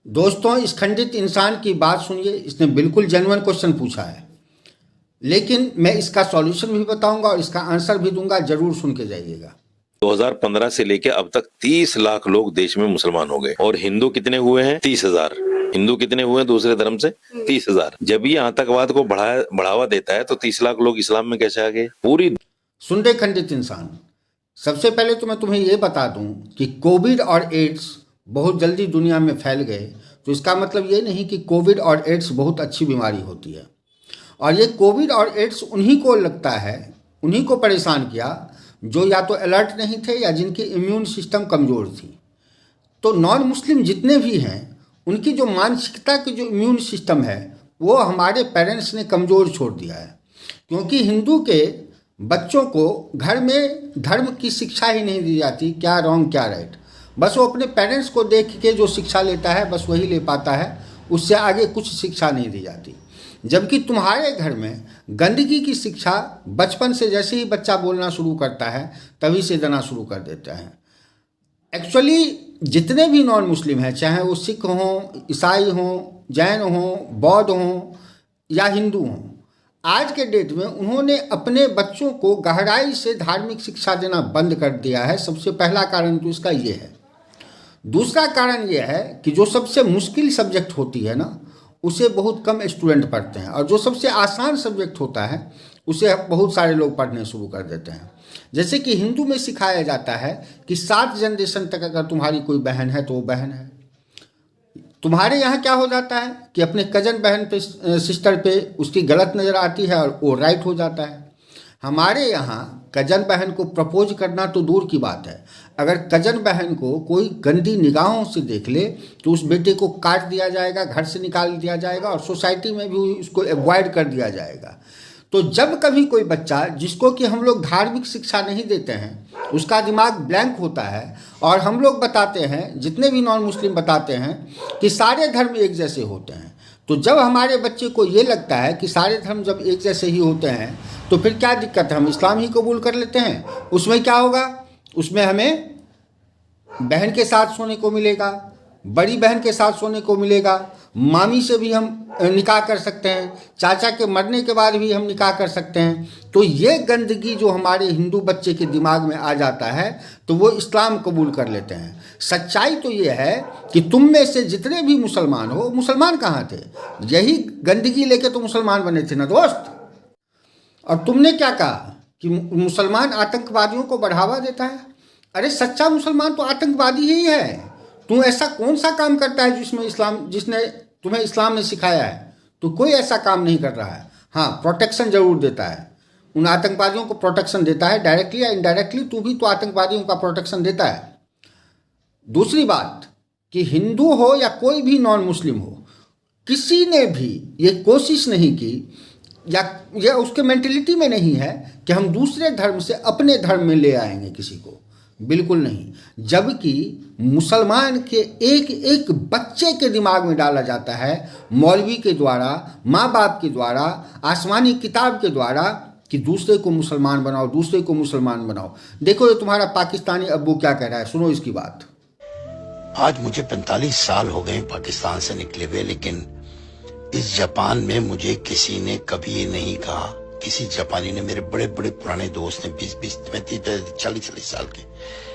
दोस्तों, इस खंडित इंसान की बात सुनिए। इसने बिल्कुल जेन्युइन क्वेश्चन पूछा है, लेकिन मैं इसका सॉल्यूशन भी बताऊंगा और इसका आंसर भी दूंगा। जरूर सुन के जाइएगा। 2015 से लेके अब तक 30 लाख लोग देश में मुसलमान हो गए और हिंदू कितने हुए हैं? 30,000। हिंदू कितने हुए हैं दूसरे धर्म से? 30,000। जब ये आतंकवाद को बढ़ावा देता है तो 30 लाख लोग इस्लाम में कैसे आ गए? पूरी सुन रहे खंडित इंसान, सबसे पहले तो मैं तुम्हें ये बता दूं कि कोविड और एड्स बहुत जल्दी दुनिया में फैल गए, तो इसका मतलब ये नहीं कि कोविड और एड्स बहुत अच्छी बीमारी होती है। और ये कोविड और एड्स उन्हीं को लगता है, उन्हीं को परेशान किया जो या तो अलर्ट नहीं थे या जिनकी इम्यून सिस्टम कमज़ोर थी। तो नॉन मुस्लिम जितने भी हैं, उनकी जो मानसिकता की जो इम्यून सिस्टम है वो हमारे पेरेंट्स ने कमज़ोर छोड़ दिया है। क्योंकि हिंदू के बच्चों को घर में धर्म की शिक्षा ही नहीं दी जाती, क्या रॉन्ग क्या राइट। बस वो अपने पेरेंट्स को देख के जो शिक्षा लेता है बस वही ले पाता है, उससे आगे कुछ शिक्षा नहीं दी जाती। जबकि तुम्हारे घर में गंदगी की शिक्षा बचपन से, जैसे ही बच्चा बोलना शुरू करता है तभी से देना शुरू कर देता है। एक्चुअली जितने भी नॉन मुस्लिम हैं, चाहे वो सिख हों, ईसाई हों, जैन हों, बौद्ध हों या हिंदू हों, आज के डेट में उन्होंने अपने बच्चों को गहराई से धार्मिक शिक्षा देना बंद कर दिया है। सबसे पहला कारण तो इसका ये है। दूसरा कारण ये है कि जो सबसे मुश्किल सब्जेक्ट होती है ना, उसे बहुत कम स्टूडेंट पढ़ते हैं, और जो सबसे आसान सब्जेक्ट होता है उसे बहुत सारे लोग पढ़ने शुरू कर देते हैं। जैसे कि हिंदू में सिखाया जाता है कि 7 जनरेशन तक अगर तुम्हारी कोई बहन है तो वो बहन है। तुम्हारे यहाँ क्या हो जाता है कि अपने कजन बहन पे, सिस्टर पे उसकी गलत नज़र आती है और वो राइट हो जाता है। हमारे यहाँ कजन बहन को प्रपोज करना तो दूर की बात है, अगर कजन बहन को कोई गंदी निगाहों से देख ले तो उस बेटे को काट दिया जाएगा, घर से निकाल दिया जाएगा और सोसाइटी में भी उसको अवॉइड कर दिया जाएगा। तो जब कभी कोई बच्चा जिसको कि हम लोग धार्मिक शिक्षा नहीं देते हैं, उसका दिमाग ब्लैंक होता है और हम लोग बताते हैं, जितने भी नॉन मुस्लिम बताते हैं कि सारे धर्म एक जैसे होते हैं। तो जब हमारे बच्चे को ये लगता है कि सारे धर्म जब एक जैसे ही होते हैं तो फिर क्या दिक्कत है, हम इस्लाम ही कबूल कर लेते हैं। उसमें क्या होगा, उसमें हमें बहन के साथ सोने को मिलेगा, बड़ी बहन के साथ सोने को मिलेगा, मामी से भी हम निकाह कर सकते हैं, चाचा के मरने के बाद भी हम निकाह कर सकते हैं। तो ये गंदगी जो हमारे हिंदू बच्चे के दिमाग में आ जाता है तो वो इस्लाम कबूल कर लेते हैं। सच्चाई तो ये है कि तुम में से जितने भी मुसलमान हो, मुसलमान कहाँ थे? यही गंदगी लेके तो मुसलमान बने थे ना दोस्त। और तुमने क्या कहा कि मुसलमान आतंकवादियों को बढ़ावा देता है। अरे सच्चा मुसलमान तो आतंकवादी ही है। तू ऐसा कौन सा काम करता है जिसने तुम्हें इस्लाम ने सिखाया है? तो कोई ऐसा काम नहीं कर रहा है। हाँ, प्रोटेक्शन जरूर देता है, उन आतंकवादियों को प्रोटेक्शन देता है, डायरेक्टली या इनडायरेक्टली तू भी तो आतंकवादियों का प्रोटेक्शन देता है। दूसरी बात कि हिंदू हो या कोई भी नॉन मुस्लिम हो, किसी ने भी ये कोशिश नहीं की या उसके मेंटेलिटी में नहीं है कि हम दूसरे धर्म से अपने धर्म में ले आएंगे किसी को, बिल्कुल नहीं। जबकि मुसलमान के एक एक बच्चे के दिमाग में डाला जाता है मौलवी के द्वारा, माँ बाप के द्वारा, आसमानी किताब के द्वारा कि दूसरे को मुसलमान बनाओ, दूसरे को मुसलमान बनाओ। देखो ये तुम्हारा पाकिस्तानी अब्बू क्या कह रहा है, सुनो इसकी बात। आज मुझे 45 साल हो गए पाकिस्तान से निकले हुए, लेकिन इस जापान में मुझे किसी ने कभी ये नहीं कहा, किसी जापानी ने, मेरे बड़े बड़े पुराने दोस्त ने 20-20 में 40-40 साल के,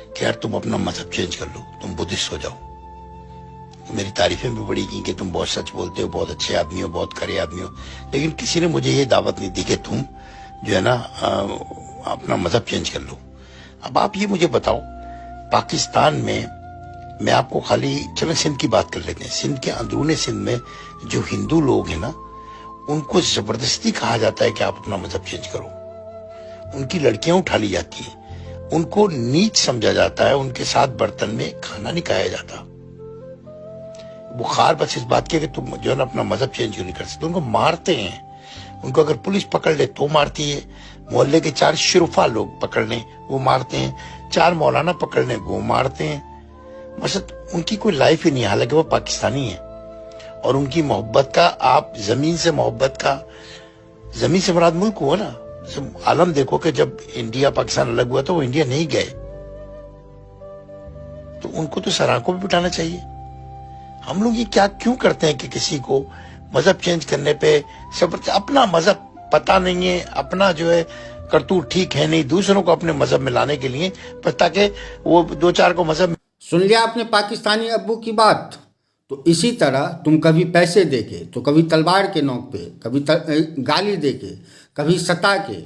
कि यार तुम अपना मजहब चेंज कर लो, तुम बुद्धिस्ट हो जाओ। मेरी तारीफें भी बड़ी की कि तुम बहुत सच बोलते हो, बहुत अच्छे आदमी हो, बहुत खरे आदमी हो, लेकिन किसी ने मुझे ये दावत नहीं दी कि तुम जो है ना अपना मजहब चेंज कर लो। अब आप ये मुझे बताओ, पाकिस्तान में, मैं आपको खाली चलो सिंध की बात कर लेते हैं, सिंध के अंदरूनी सिंध में जो हिंदू लोग हैं ना, उनको जबरदस्ती कहा जाता है कि आप अपना मजहब चेंज करो। उनकी लड़कियां उठा ली जाती हैं, उनको नीच समझा जाता है, उनके साथ बर्तन में खाना नहीं खाया जाता। बुखार बस इस बात की कि तुम जो है ना अपना मजहब चेंज क्यों नहीं कर सकते। उनको मारते हैं, उनको अगर पुलिस पकड़ ले तो मारती है, मोहल्ले के 4 शुरफा लोग पकड़ लें वो मारते हैं, 4 मौलाना पकड़ लें वो मारते हैं। मतलब उनकी कोई लाइफ ही नहीं है, हालांकि वो पाकिस्तानी है। और उनकी मोहब्बत का, आप जमीन से मोहब्बत का, जमीन से मुराद मुल्क हुआ ना। आलम देखो कि जब इंडिया पाकिस्तान अलग हुआ तो वो इंडिया नहीं गए, तो उनको तो सराखों पे बिठाना चाहिए। हम लोग ये क्या क्यों करते हैं कि किसी को मजहब चेंज करने पे सब अपना मजहब पता नहीं है, अपना जो है करतूत ठीक है नहीं, दूसरों को अपने मजहब में लाने के लिए ताकि वो दो चार को मजहब। सुन लिया आपने पाकिस्तानी अब्बू की बात। तो इसी तरह तुम कभी पैसे देके, तो कभी तलवार के नोक पे, कभी गाली देके, कभी सता के,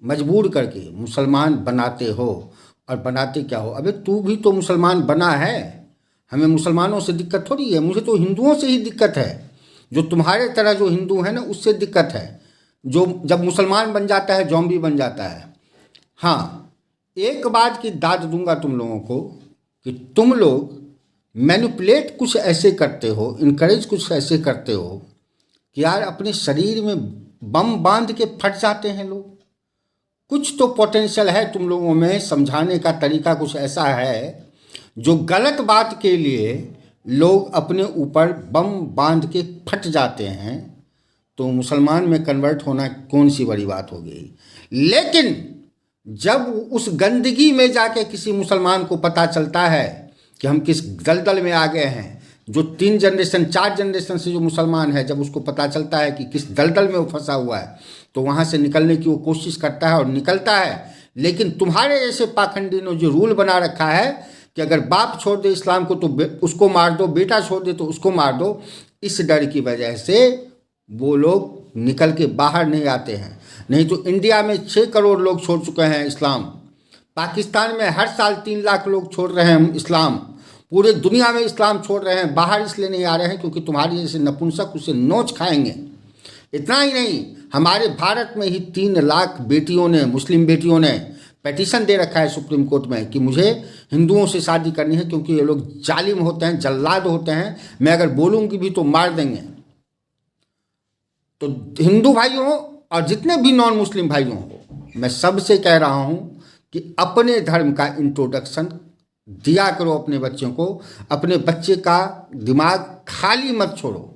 मजबूर करके मुसलमान बनाते हो। और बनाते क्या हो? अबे तू भी तो मुसलमान बना है। हमें मुसलमानों से दिक्कत थोड़ी है, मुझे तो हिंदुओं से ही दिक्कत है। जो तुम्हारे तरह जो हिंदू है ना, उससे दिक्कत है, जो जब मुसलमान बन जाता है जॉम्बी बन जाता है। हाँ, एक बात की दाद दूंगा तुम लोगों को कि तुम लोग मैनिपुलेट कुछ ऐसे करते हो, इनकरेज कुछ ऐसे करते हो कि यार अपने शरीर में बम बांध के फट जाते हैं लोग। कुछ तो पोटेंशियल है तुम लोगों में, समझाने का तरीका कुछ ऐसा है जो गलत बात के लिए लोग अपने ऊपर बम बांध के फट जाते हैं। तो मुसलमान में कन्वर्ट होना कौन सी बड़ी बात हो गई? लेकिन जब उस गंदगी में जाके किसी मुसलमान को पता चलता है कि हम किस दलदल में आ गए हैं, जो 3 जनरेशन 4 जनरेशन से जो मुसलमान है, जब उसको पता चलता है कि किस दलदल में वो फंसा हुआ है, तो वहाँ से निकलने की वो कोशिश करता है और निकलता है। लेकिन तुम्हारे ऐसे पाखंडी ने जो रूल बना रखा है कि अगर बाप छोड़ दे इस्लाम को तो उसको मार दो, बेटा छोड़ दे तो उसको मार दो, इस डर की वजह से वो लोग निकल के बाहर नहीं आते हैं। नहीं तो इंडिया में 6 करोड़ लोग छोड़ चुके हैं इस्लाम, पाकिस्तान में हर साल 3 लाख लोग छोड़ रहे हैं इस्लाम, पूरे दुनिया में इस्लाम छोड़ रहे हैं। बाहर इसलिए नहीं आ रहे हैं क्योंकि तुम्हारी जैसे नपुंसक उसे नोच खाएंगे। इतना ही नहीं, हमारे भारत में ही 3 लाख बेटियों ने, मुस्लिम बेटियों ने पेटिशन दे रखा है सुप्रीम कोर्ट में कि मुझे हिंदुओं से शादी करनी है क्योंकि ये लोग जालिम होते हैं, जल्लाद होते हैं, मैं अगर बोलूँगी भी तो मार देंगे। तो हिंदू भाइयों और जितने भी नॉन मुस्लिम भाइयों हो, मैं सबसे कह रहा हूँ कि अपने धर्म का इंट्रोडक्शन दिया करो अपने बच्चों को। अपने बच्चे का दिमाग खाली मत छोड़ो,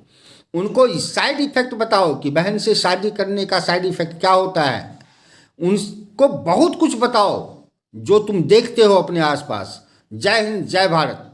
उनको साइड इफ़ेक्ट बताओ कि बहन से शादी करने का साइड इफ़ेक्ट क्या होता है। उनको बहुत कुछ बताओ जो तुम देखते हो अपने आसपास। जय हिंद, जय भारत।